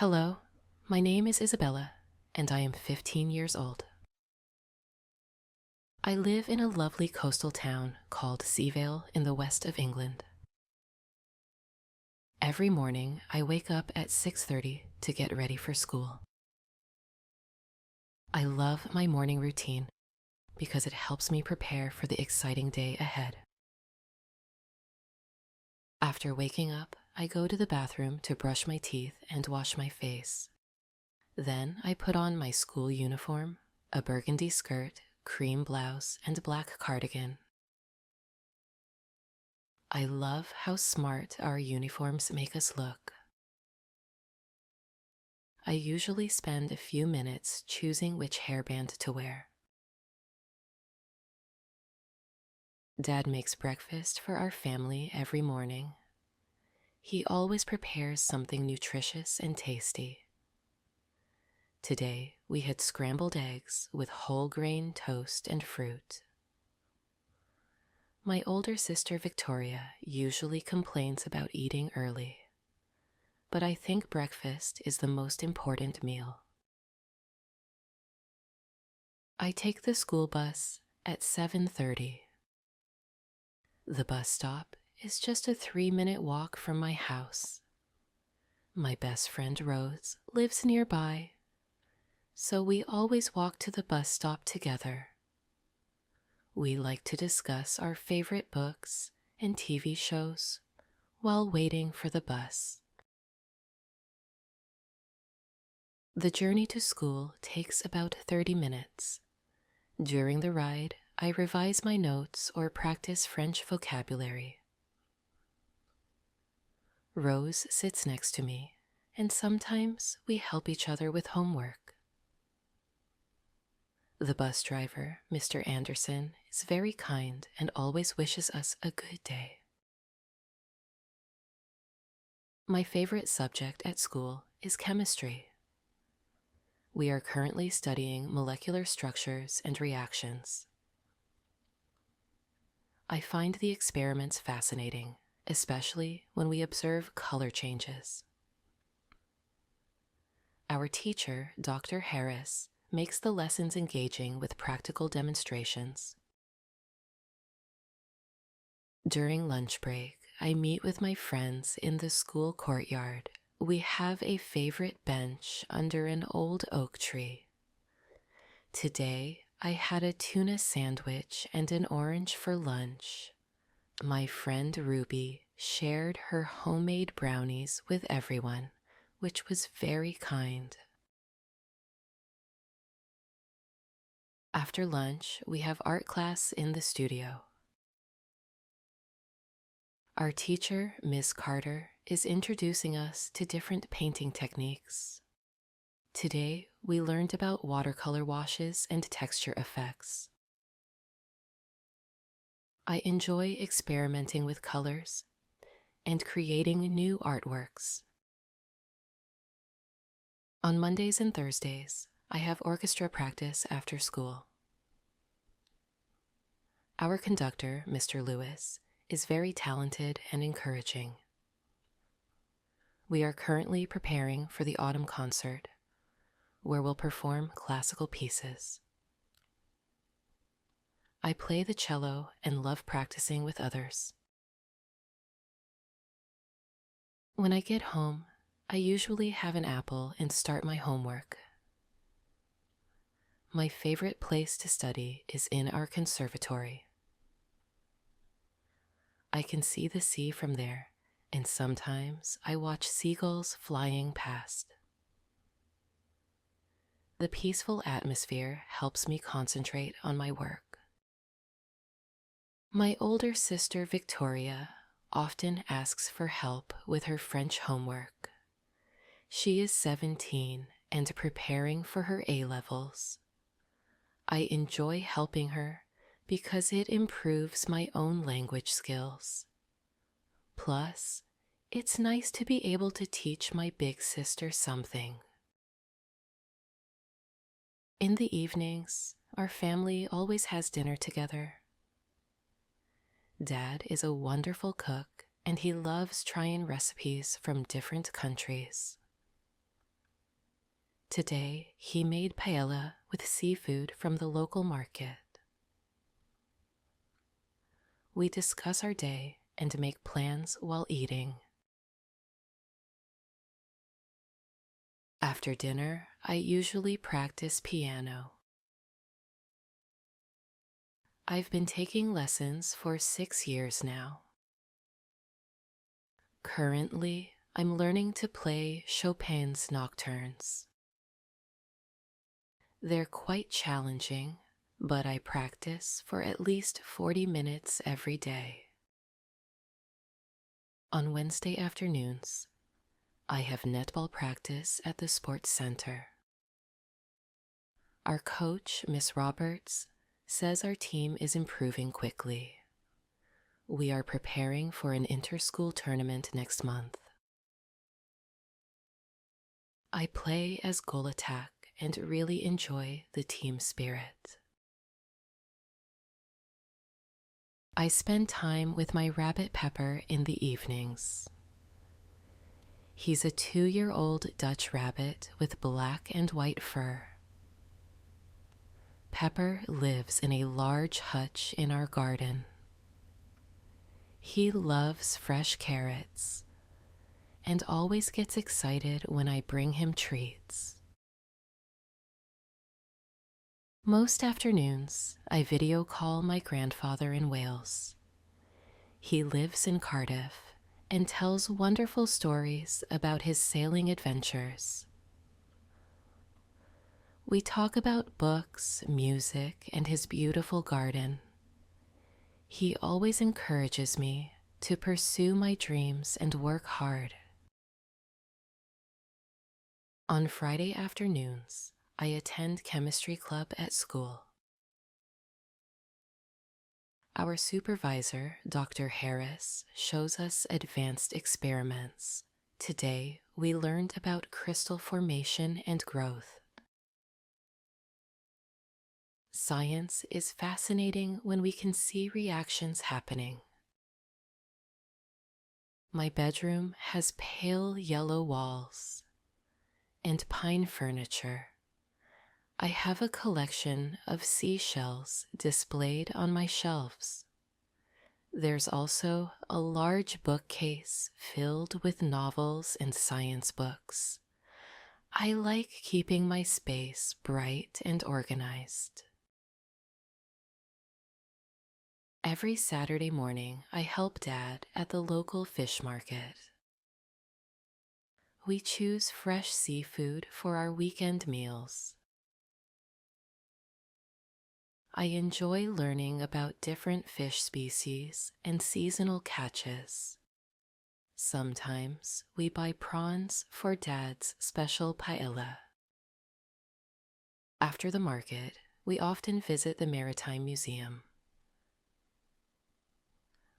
Hello, my name is Isabella, and I am 15 years old. I live in a lovely coastal town called Seavale in the west of England. Every morning, I wake up at 6:30 to get ready for school. I love my morning routine because it helps me prepare for the exciting day ahead. After waking up, I go to the bathroom to brush my teeth and wash my face. Then I put on my school uniform, a burgundy skirt, cream blouse, and black cardigan. I love how smart our uniforms make us look. I usually spend a few minutes choosing which hairband to wear. Dad makes breakfast for our family every morning. He always prepares something nutritious and tasty. Today, we had scrambled eggs with whole grain toast and fruit. My older sister Victoria usually complains about eating early, but I think breakfast is the most important meal. I take the school bus at 7:30. The bus stop is just a 3-minute walk from my house. My best friend Rose lives nearby, so we always walk to the bus stop together. We like to discuss our favorite books and TV shows while waiting for the bus. The journey to school takes about 30 minutes. During the ride, I revise my notes or practice French vocabulary. Rose sits next to me, and sometimes we help each other with homework. The bus driver, Mr. Anderson, is very kind and always wishes us a good day. My favorite subject at school is chemistry. We are currently studying molecular structures and reactions. I find the experiments fascinating, especially when we observe color changes. Our teacher, Dr. Harris, makes the lessons engaging with practical demonstrations. During lunch break, I meet with my friends in the school courtyard. We have a favorite bench under an old oak tree. Today, I had a tuna sandwich and an orange for lunch. My friend Ruby shared her homemade brownies with everyone, which was very kind. After lunch, we have art class in the studio. Our teacher, Miss Carter, is introducing us to different painting techniques. Today, we learned about watercolor washes and texture effects. I enjoy experimenting with colors and creating new artworks. On Mondays and Thursdays, I have orchestra practice after school. Our conductor, Mr. Lewis, is very talented and encouraging. We are currently preparing for the autumn concert, where we'll perform classical pieces. I play the cello and love practicing with others. When I get home, I usually have an apple and start my homework. My favorite place to study is in our conservatory. I can see the sea from there, and sometimes I watch seagulls flying past. The peaceful atmosphere helps me concentrate on my work. My older sister Victoria often asks for help with her French homework. She is 17 and preparing for her A-levels. I enjoy helping her because it improves my own language skills. Plus, it's nice to be able to teach my big sister something. In the evenings, our family always has dinner together. Dad is a wonderful cook, and he loves trying recipes from different countries. Today, he made paella with seafood from the local market. We discuss our day and make plans while eating. After dinner, I usually practice piano. I've been taking lessons for 6 years now. Currently, I'm learning to play Chopin's nocturnes. They're quite challenging, but I practice for at least 40 minutes every day. On Wednesday afternoons, I have netball practice at the sports center. Our coach, Miss Roberts, says our team is improving quickly. We are preparing for an inter-school tournament next month. I play as goal attack and really enjoy the team spirit. I spend time with my rabbit Pepper in the evenings. He's a 2-year-old Dutch rabbit with black and white fur. Pepper lives in a large hutch in our garden. He loves fresh carrots and always gets excited when I bring him treats. Most afternoons, I video call my grandfather in Wales. He lives in Cardiff and tells wonderful stories about his sailing adventures. We talk about books, music, and his beautiful garden. He always encourages me to pursue my dreams and work hard. On Friday afternoons, I attend chemistry club at school. Our supervisor, Dr. Harris, shows us advanced experiments. Today, we learned about crystal formation and growth. Science is fascinating when we can see reactions happening. My bedroom has pale yellow walls and pine furniture. I have a collection of seashells displayed on my shelves. There's also a large bookcase filled with novels and science books. I like keeping my space bright and organized. Every Saturday morning, I help Dad at the local fish market. We choose fresh seafood for our weekend meals. I enjoy learning about different fish species and seasonal catches. Sometimes we buy prawns for Dad's special paella. After the market, we often visit the Maritime Museum.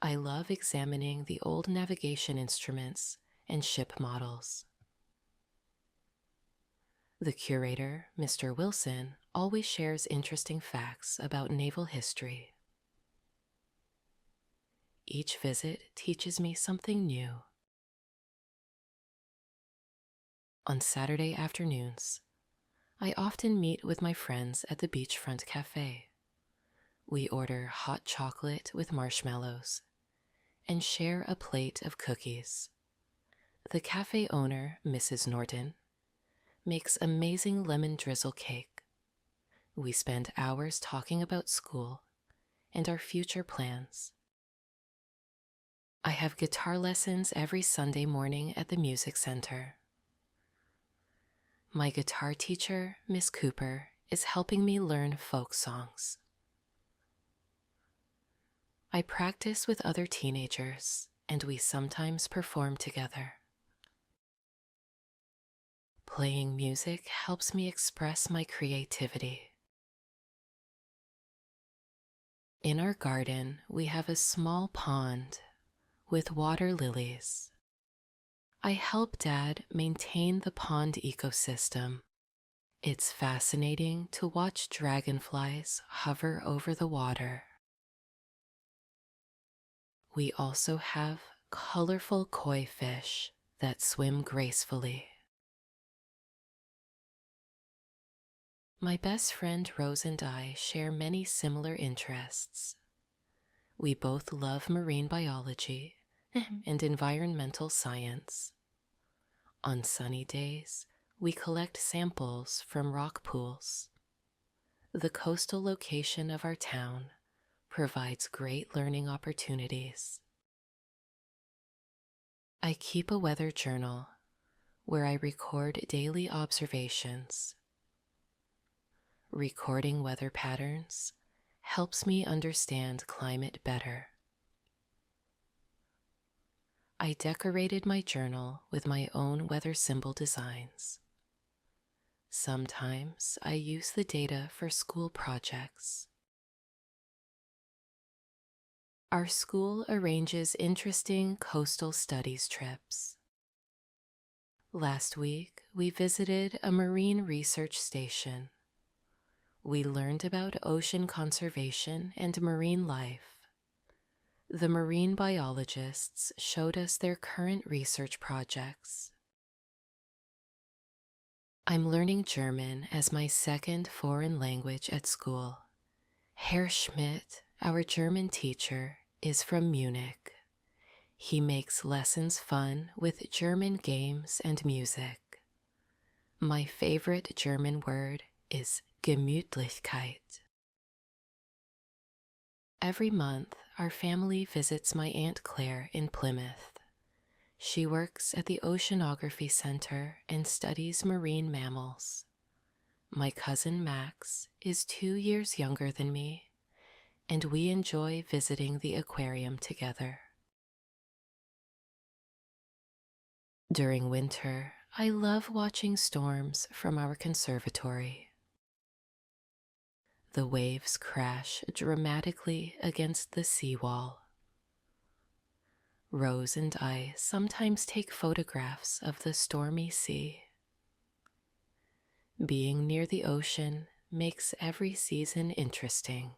I love examining the old navigation instruments and ship models. The curator, Mr. Wilson, always shares interesting facts about naval history. Each visit teaches me something new. On Saturday afternoons, I often meet with my friends at the beachfront cafe. We order hot chocolate with marshmallows and share a plate of cookies. The cafe owner, Mrs. Norton, makes amazing lemon drizzle cake. We spend hours talking about school and our future plans. I have guitar lessons every Sunday morning at the music center. My guitar teacher, Miss Cooper, is helping me learn folk songs. I practice with other teenagers, and we sometimes perform together. Playing music helps me express my creativity. In our garden, we have a small pond with water lilies. I help Dad maintain the pond ecosystem. It's fascinating to watch dragonflies hover over the water. We also have colorful koi fish that swim gracefully. My best friend Rose and I share many similar interests. We both love marine biology and environmental science. On sunny days, we collect samples from rock pools. The coastal location of our town provides great learning opportunities. I keep a weather journal where I record daily observations. Recording weather patterns helps me understand climate better. I decorated my journal with my own weather symbol designs. Sometimes I use the data for school projects. Our school arranges interesting coastal studies trips. Last week, we visited a marine research station. We learned about ocean conservation and marine life. The marine biologists showed us their current research projects. I'm learning German as my second foreign language at school. Herr Schmidt, our German teacher, is from Munich. He makes lessons fun with German games and music. My favorite German word is Gemütlichkeit. Every month, our family visits my Aunt Claire in Plymouth. She works at the Oceanography Center and studies marine mammals. My cousin Max is 2 years younger than me, and we enjoy visiting the aquarium together. During winter, I love watching storms from our conservatory. The waves crash dramatically against the seawall. Rose and I sometimes take photographs of the stormy sea. Being near the ocean makes every season interesting.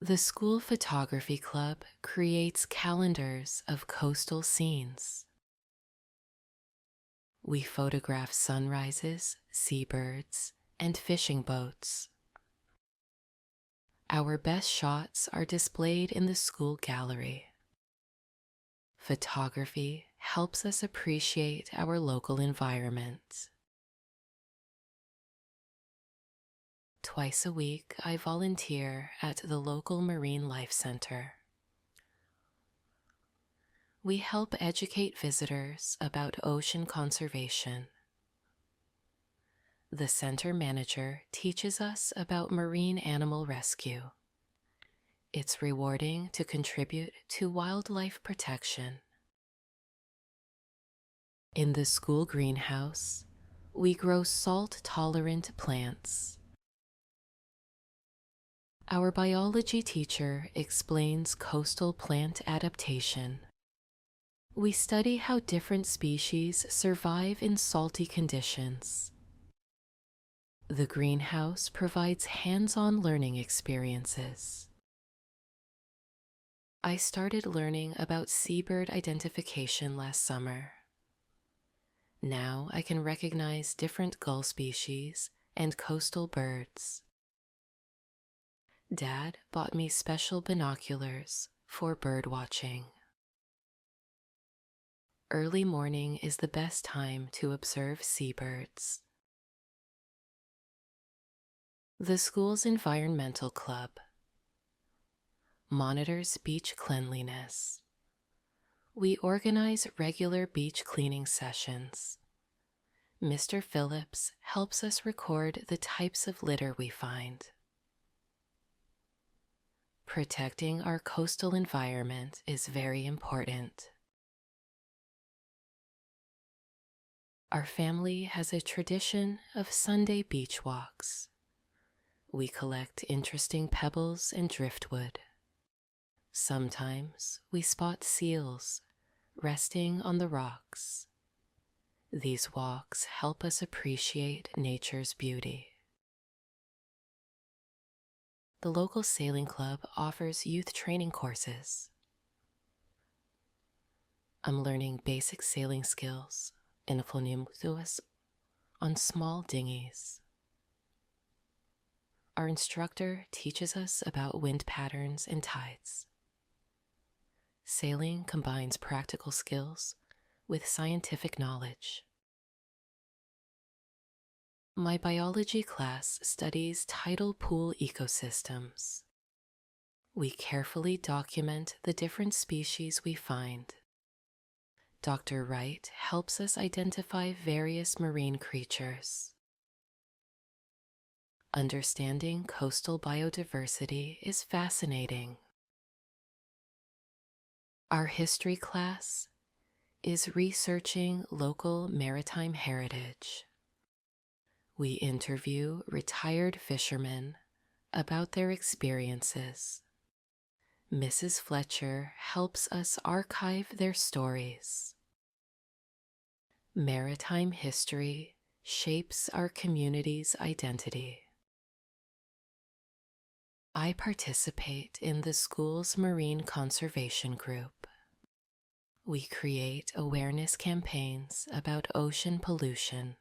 The school photography club creates calendars of coastal scenes. We photograph sunrises, seabirds, and fishing boats. Our best shots are displayed in the school gallery. Photography helps us appreciate our local environment. Twice a week, I volunteer at the local Marine Life Center. We help educate visitors about ocean conservation. The center manager teaches us about marine animal rescue. It's rewarding to contribute to wildlife protection. In the school greenhouse, we grow salt-tolerant plants. Our biology teacher explains coastal plant adaptation. We study how different species survive in salty conditions. The greenhouse provides hands-on learning experiences. I started learning about seabird identification last summer. Now I can recognize different gull species and coastal birds. Dad bought me special binoculars for bird watching. Early morning is the best time to observe seabirds. The school's environmental club monitors beach cleanliness. We organize regular beach cleaning sessions. Mr. Phillips helps us record the types of litter we find. Protecting our coastal environment is very important. Our family has a tradition of Sunday beach walks. We collect interesting pebbles and driftwood. Sometimes we spot seals resting on the rocks. These walks help us appreciate nature's beauty. The local sailing club offers youth training courses. I'm learning basic sailing skills in on small dinghies. Our instructor teaches us about wind patterns and tides. Sailing combines practical skills with scientific knowledge. My biology class studies tidal pool ecosystems. We carefully document the different species we find. Dr. Wright helps us identify various marine creatures. Understanding coastal biodiversity is fascinating. Our history class is researching local maritime heritage. We interview retired fishermen about their experiences. Mrs. Fletcher helps us archive their stories. Maritime history shapes our community's identity. I participate in the school's marine conservation group. We create awareness campaigns about ocean pollution.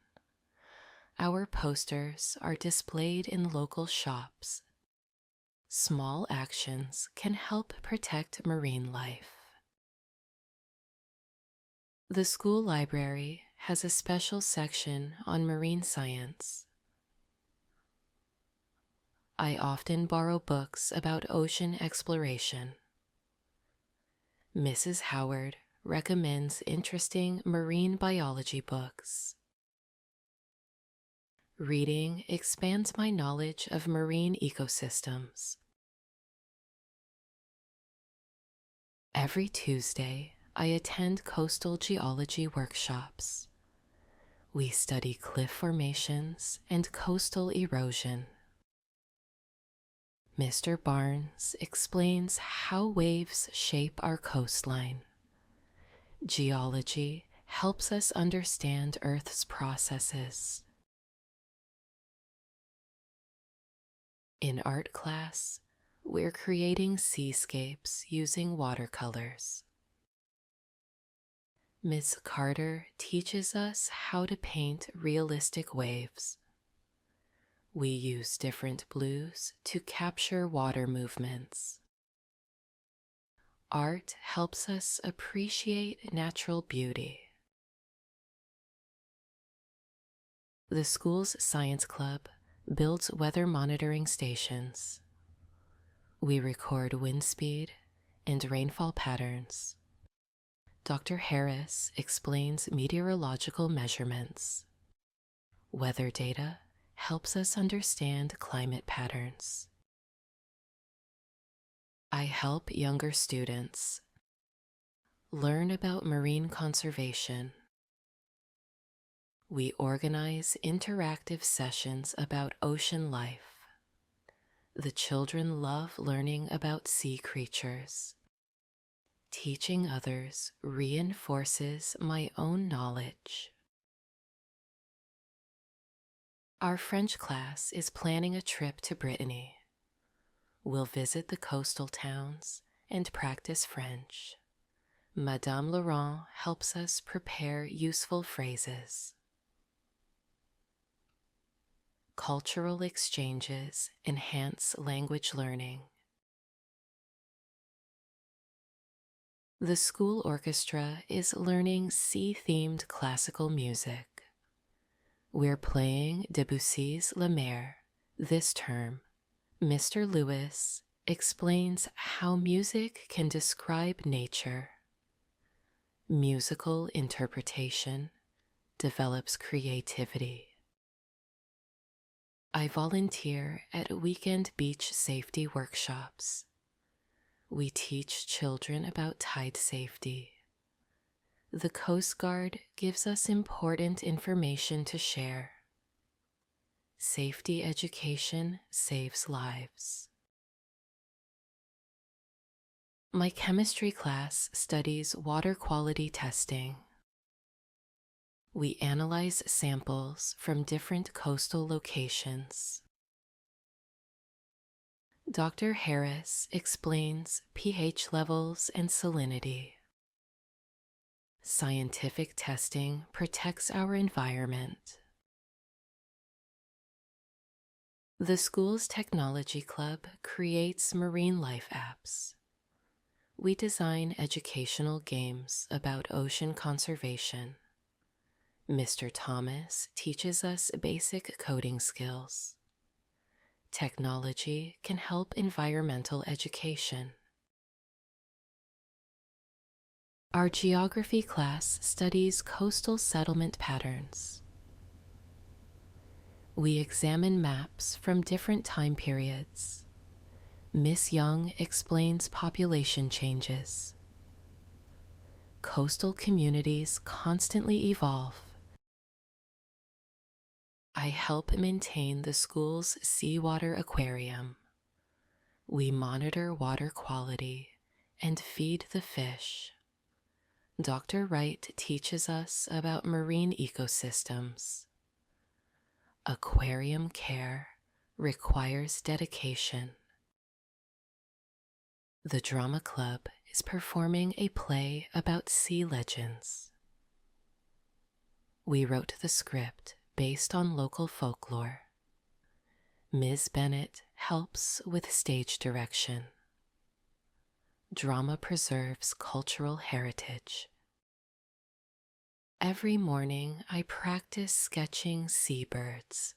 Our posters are displayed in local shops. Small actions can help protect marine life. The school library has a special section on marine science. I often borrow books about ocean exploration. Mrs. Howard recommends interesting marine biology books. Reading expands my knowledge of marine ecosystems. Every Tuesday, I attend coastal geology workshops. We study cliff formations and coastal erosion. Mr. Barnes explains how waves shape our coastline. Geology helps us understand Earth's processes. In art class, we're creating seascapes using watercolors. Miss Carter teaches us how to paint realistic waves. We use different blues to capture water movements. Art helps us appreciate natural beauty. The school's science club builds weather monitoring stations. We record wind speed and rainfall patterns. Dr. Harris explains meteorological measurements. Weather data helps us understand climate patterns. I help younger students learn about marine conservation. We organize interactive sessions about ocean life. The children love learning about sea creatures. Teaching others reinforces my own knowledge. Our French class is planning a trip to Brittany. We'll visit the coastal towns and practice French. Madame Laurent helps us prepare useful phrases. Cultural exchanges enhance language learning. The school orchestra is learning sea-themed classical music. We're playing Debussy's La Mer this term. Mr. Lewis explains how music can describe nature. Musical interpretation develops creativity. I volunteer at weekend beach safety workshops. We teach children about tide safety. The Coast Guard gives us important information to share. Safety education saves lives. My chemistry class studies water quality testing. We analyze samples from different coastal locations. Dr. Harris explains pH levels and salinity. Scientific testing protects our environment. The school's technology club creates marine life apps. We design educational games about ocean conservation. Mr. Thomas teaches us basic coding skills. Technology can help environmental education. Our geography class studies coastal settlement patterns. We examine maps from different time periods. Miss Young explains population changes. Coastal communities constantly evolve. I help maintain the school's seawater aquarium. We monitor water quality and feed the fish. Dr. Wright teaches us about marine ecosystems. Aquarium care requires dedication. The drama club is performing a play about sea legends. We wrote the script based on local folklore. Ms. Bennett helps with stage direction. Drama preserves cultural heritage. Every morning I practice sketching seabirds.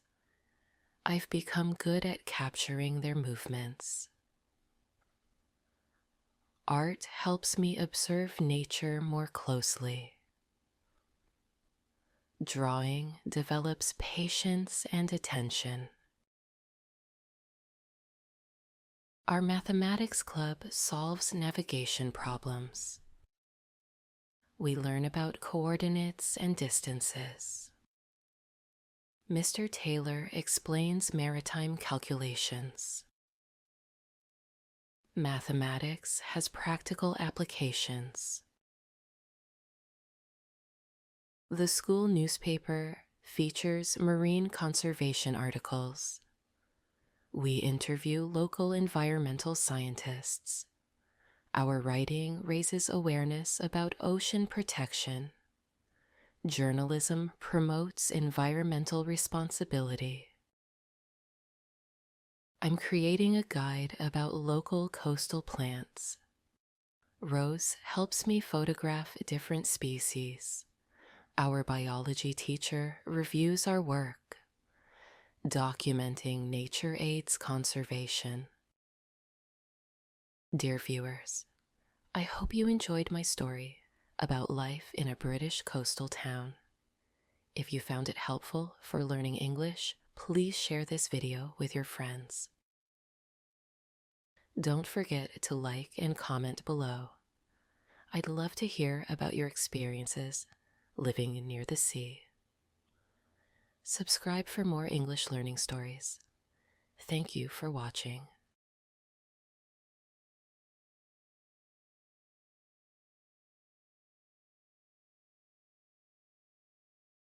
I've become good at capturing their movements. Art helps me observe nature more closely. Drawing develops patience and attention. Our mathematics club solves navigation problems. We learn about coordinates and distances. Mr. Taylor explains maritime calculations. Mathematics has practical applications. The school newspaper features marine conservation articles. We interview local environmental scientists. Our writing raises awareness about ocean protection. Journalism promotes environmental responsibility. I'm creating a guide about local coastal plants. Rose helps me photograph different species. Our biology teacher reviews our work. Documenting nature aids conservation. Dear viewers, I hope you enjoyed my story about life in a British coastal town. If you found it helpful for learning English, please share this video with your friends. Don't forget to like and comment below. I'd love to hear about your experiences living near the sea. Subscribe for more English learning stories. Thank you for watching.